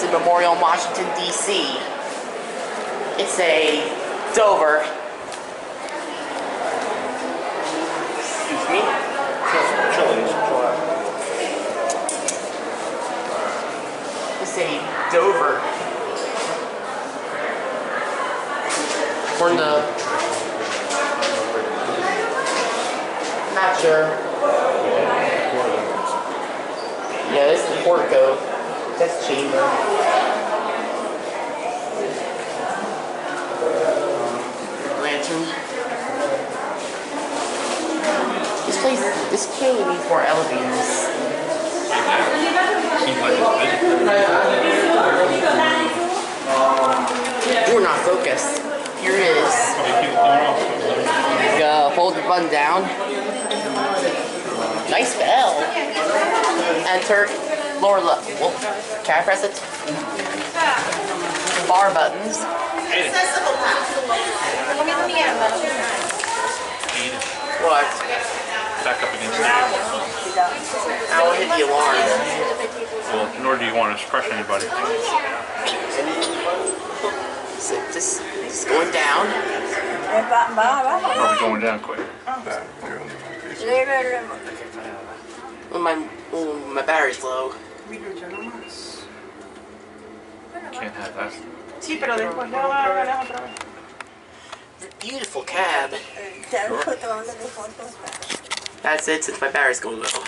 Jefferson Memorial in Washington, D.C. It's a Dover. Excuse me? It's a Dover. Or no. Not sure. Yeah, this is Portico. That's chamber. Lantern. This clearly needs more elevators. We're not focused. Here it is. Hold the button down. Nice bell. Enter. Lower left. Well, can I press it? Bar buttons. What? Back up against it. I want to hit the alarm. Well, nor do you want to suppress anybody. So just going down. Are we going down quick? My battery's low. Can't have that. Beautiful cab. Sure. That's it since my battery's going low.